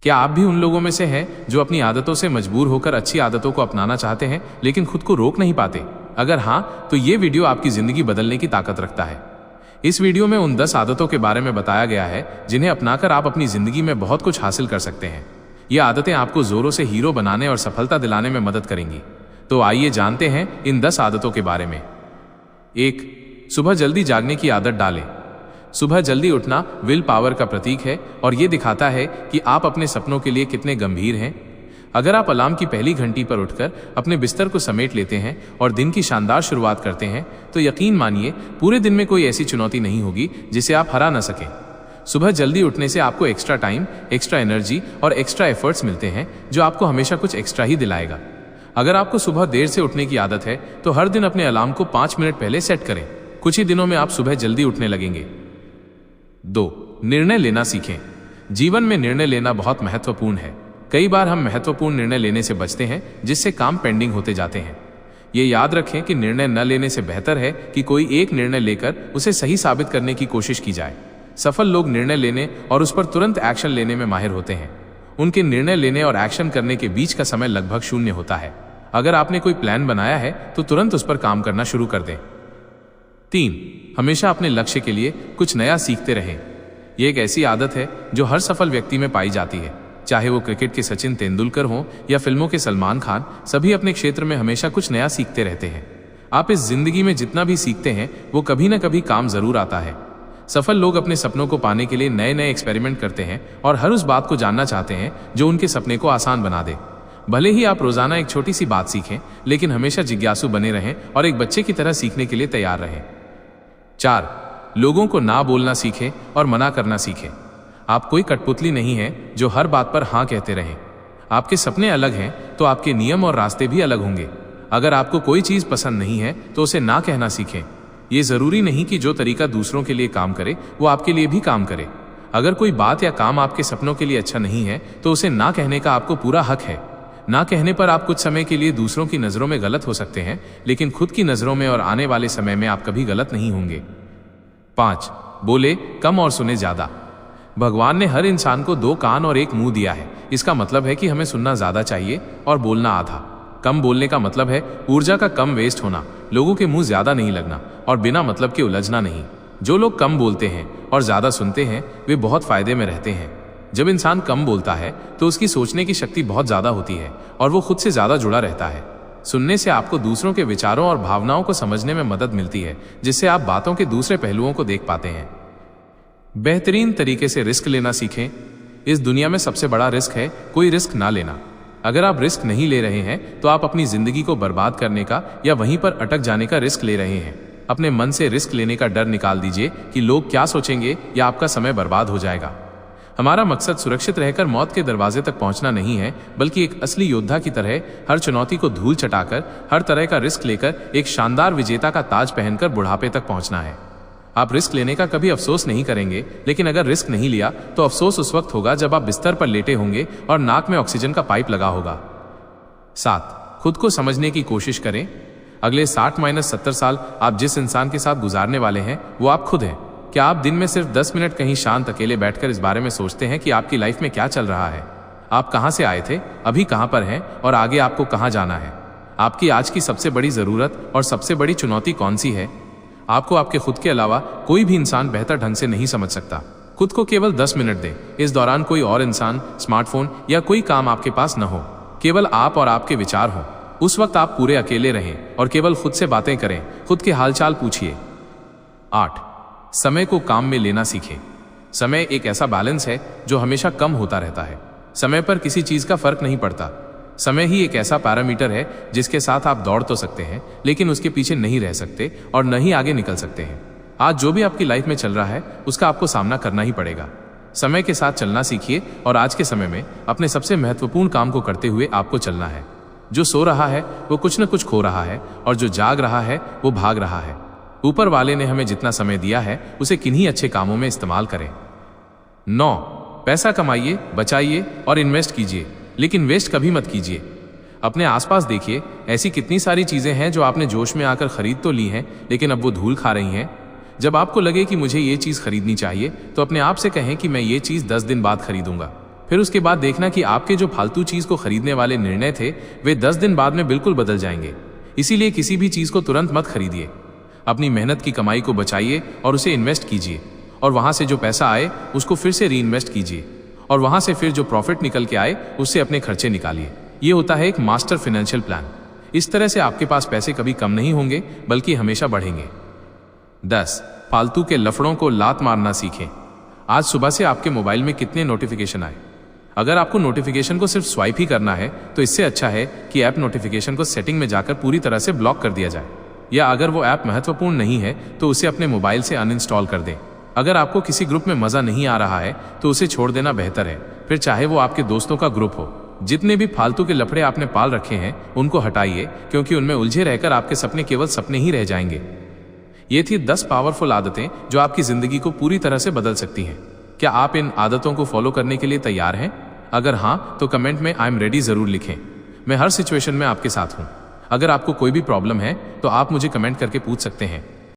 क्या आप भी उन लोगों में से हैं जो अपनी आदतों से मजबूर होकर अच्छी आदतों को अपनाना चाहते हैं लेकिन खुद को रोक नहीं पाते? अगर हाँ, तो ये वीडियो आपकी जिंदगी बदलने की ताकत रखता है। इस वीडियो में उन 10 आदतों के बारे में बताया गया है जिन्हें अपनाकर आप अपनी जिंदगी में बहुत कुछ हासिल कर सकते हैं। ये आदतें आपको जोरों से हीरो बनाने और सफलता दिलाने में मदद करेंगी। तो आइए जानते हैं इन 10 आदतों के बारे में। 1. सुबह जल्दी जागने की आदत डालें। सुबह जल्दी उठना विल पावर का प्रतीक है और ये दिखाता है कि आप अपने सपनों के लिए कितने गंभीर हैं। अगर आप अलार्म की पहली घंटी पर उठकर अपने बिस्तर को समेट लेते हैं और दिन की शानदार शुरुआत करते हैं, तो यकीन मानिए पूरे दिन में कोई ऐसी चुनौती नहीं होगी जिसे आप हरा न सकें। सुबह जल्दी उठने से आपको एक्स्ट्रा टाइम, एक्स्ट्रा एनर्जी और एक्स्ट्रा एफर्ट्स मिलते हैं जो आपको हमेशा कुछ एक्स्ट्रा ही दिलाएगा। अगर आपको सुबह देर से उठने की आदत है तो हर दिन अपने अलार्म को 5 मिनट पहले सेट करें। कुछ ही दिनों में आप सुबह जल्दी उठने लगेंगे। 2. निर्णय लेना सीखें। जीवन में निर्णय लेना बहुत महत्वपूर्ण है। कई बार हम महत्वपूर्ण निर्णय लेने से बचते हैं जिससे काम पेंडिंग होते जाते हैं। ये याद रखें कि निर्णय न लेने से बेहतर है कि कोई एक निर्णय लेकर उसे सही साबित करने की कोशिश की जाए। सफल लोग निर्णय लेने और उस पर तुरंत एक्शन लेने में माहिर होते हैं। उनके निर्णय लेने और एक्शन करने के बीच का समय लगभग 0 होता है। अगर आपने कोई प्लान बनाया है तो तुरंत उस पर काम करना शुरू कर दें। 3. हमेशा अपने लक्ष्य के लिए कुछ नया सीखते रहें। यह एक ऐसी आदत है जो हर सफल व्यक्ति में पाई जाती है। चाहे वो क्रिकेट के सचिन तेंदुलकर हों या फिल्मों के सलमान खान, सभी अपने क्षेत्र में हमेशा कुछ नया सीखते रहते हैं। आप इस जिंदगी में जितना भी सीखते हैं वो कभी ना कभी काम जरूर आता है। सफल लोग अपने सपनों को पाने के लिए नए नए एक्सपेरिमेंट करते हैं और हर उस बात को जानना चाहते हैं जो उनके सपने को आसान बना दे। भले ही आप रोजाना एक छोटी सी बात सीखें, लेकिन हमेशा जिज्ञासु बने रहें और एक बच्चे की तरह सीखने के लिए तैयार रहें। 4. लोगों को ना बोलना सीखें और मना करना सीखें। आप कोई कठपुतली नहीं है जो हर बात पर हाँ कहते रहें। आपके सपने अलग हैं तो आपके नियम और रास्ते भी अलग होंगे। अगर आपको कोई चीज पसंद नहीं है तो उसे ना कहना सीखें। ये जरूरी नहीं कि जो तरीका दूसरों के लिए काम करे वो आपके लिए भी काम करे। अगर कोई बात या काम आपके सपनों के लिए अच्छा नहीं है तो उसे ना कहने का आपको पूरा हक है। ना कहने पर आप कुछ समय के लिए दूसरों की नजरों में गलत हो सकते हैं, लेकिन खुद की नजरों में और आने वाले समय में आप कभी गलत नहीं होंगे। 5. बोले कम और सुने ज्यादा। भगवान ने हर इंसान को 2 कान और 1 मुंह दिया है। इसका मतलब है कि हमें सुनना ज्यादा चाहिए और बोलना आधा। कम बोलने का मतलब है ऊर्जा का कम वेस्ट होना, लोगों के मुंह ज्यादा नहीं लगना और बिना मतलब के उलझना नहीं। जो लोग कम बोलते हैं और ज्यादा सुनते हैं वे बहुत फायदे में रहते हैं। जब इंसान कम बोलता है तो उसकी सोचने की शक्ति बहुत ज्यादा होती है और वो खुद से ज्यादा जुड़ा रहता है। सुनने से आपको दूसरों के विचारों और भावनाओं को समझने में मदद मिलती है, जिससे आप बातों के दूसरे पहलुओं को देख पाते हैं। बेहतरीन तरीके से रिस्क लेना सीखें। इस दुनिया में सबसे बड़ा रिस्क है कोई रिस्क ना लेना। अगर आप रिस्क नहीं ले रहे हैं तो आप अपनी जिंदगी को बर्बाद करने का या वहीं पर अटक जाने का रिस्क ले रहे हैं। अपने मन से रिस्क लेने का डर निकाल दीजिए कि लोग क्या सोचेंगे या आपका समय बर्बाद हो जाएगा। हमारा मकसद सुरक्षित रहकर मौत के दरवाजे तक पहुंचना नहीं है, बल्कि एक असली योद्धा की तरह हर चुनौती को धूल चटाकर, हर तरह का रिस्क लेकर एक शानदार विजेता का ताज पहनकर बुढ़ापे तक पहुंचना है। आप रिस्क लेने का कभी अफसोस नहीं करेंगे, लेकिन अगर रिस्क नहीं लिया तो अफसोस उस वक्त होगा जब आप बिस्तर पर लेटे होंगे और नाक में ऑक्सीजन का पाइप लगा होगा। 7. खुद को समझने की कोशिश करें। अगले 60-70 साल आप जिस इंसान के साथ गुजारने वाले हैं वो आप खुद हैं। क्या आप दिन में सिर्फ 10 मिनट कहीं शांत अकेले बैठकर इस बारे में सोचते हैं कि आपकी लाइफ में क्या चल रहा है? आप कहां से आए थे, अभी कहां पर हैं और आगे आपको कहां जाना है? आपकी आज की सबसे बड़ी जरूरत और सबसे बड़ी चुनौती कौन सी है? आपको आपके खुद के अलावा कोई भी इंसान बेहतर ढंग से नहीं समझ सकता। खुद को केवल 10 मिनट दें। इस दौरान कोई और इंसान, स्मार्टफोन या कोई काम आपके पास न हो, केवल आप और आपके विचार हों। उस वक्त आप पूरे अकेले रहें और केवल खुद से बातें करें, खुद के हालचाल पूछिए। 8. समय को काम में लेना सीखें। समय एक ऐसा बैलेंस है जो हमेशा कम होता रहता है। समय पर किसी चीज का फर्क नहीं पड़ता। समय ही एक ऐसा पैरामीटर है जिसके साथ आप दौड़ तो सकते हैं, लेकिन उसके पीछे नहीं रह सकते और न ही आगे निकल सकते हैं। आज जो भी आपकी लाइफ में चल रहा है उसका आपको सामना करना ही पड़ेगा। समय के साथ चलना सीखिए और आज के समय में अपने सबसे महत्वपूर्ण काम को करते हुए आपको चलना है। जो सो रहा है वो कुछ न कुछ खो रहा है और जो जाग रहा है वो भाग रहा है। ऊपर वाले ने हमें जितना समय दिया है उसे किन्हीं अच्छे कामों में इस्तेमाल करें। 9. पैसा कमाइए, बचाइए और इन्वेस्ट कीजिए, लेकिन वेस्ट कभी मत कीजिए। अपने आसपास देखिए, ऐसी कितनी सारी चीजें हैं जो आपने जोश में आकर खरीद तो ली हैं, लेकिन अब वो धूल खा रही हैं। जब आपको लगे कि मुझे ये चीज खरीदनी चाहिए तो अपने आप से कहें कि मैं ये चीज 10 दिन बाद खरीदूंगा। फिर उसके बाद देखना कि आपके जो फालतू चीज को खरीदने वाले निर्णय थे वे 10 दिन बाद में बिल्कुल बदल जाएंगे। इसीलिए किसी भी चीज को तुरंत मत खरीदिए। अपनी मेहनत की कमाई को बचाइए और उसे इन्वेस्ट कीजिए, और वहां से जो पैसा आए उसको फिर से री इन्वेस्ट कीजिए, और वहां से फिर जो प्रॉफिट निकल के आए उससे अपने खर्चे निकालिए। ये होता है एक मास्टर फाइनेंशियल प्लान। इस तरह से आपके पास पैसे कभी कम नहीं होंगे बल्कि हमेशा बढ़ेंगे। 10. फालतू के लफड़ों को लात मारना सीखें। आज सुबह से आपके मोबाइल में कितने नोटिफिकेशन आए? अगर आपको नोटिफिकेशन को सिर्फ स्वाइप ही करना है तो इससे अच्छा है कि ऐप नोटिफिकेशन को सेटिंग में जाकर पूरी तरह से ब्लॉक कर दिया जाए, या अगर वो ऐप महत्वपूर्ण नहीं है तो उसे अपने मोबाइल से अनइंस्टॉल कर दें। अगर आपको किसी ग्रुप में मजा नहीं आ रहा है तो उसे छोड़ देना बेहतर है, फिर चाहे वो आपके दोस्तों का ग्रुप हो। जितने भी फालतू के लफड़े आपने पाल रखे हैं उनको हटाइए, क्योंकि उनमें उलझे रहकर आपके सपने केवल सपने ही रह जाएंगे। ये थी 10 पावरफुल आदतें जो आपकी जिंदगी को पूरी तरह से बदल सकती हैं। क्या आप इन आदतों को फॉलो करने के लिए तैयार हैं? अगर हाँ तो कमेंट में आई एम रेडी जरूर लिखें। मैं हर सिचुएशन में आपके साथ हूं। अगर आपको कोई भी प्रॉब्लम है तो आप मुझे कमेंट करके पूछ सकते हैं।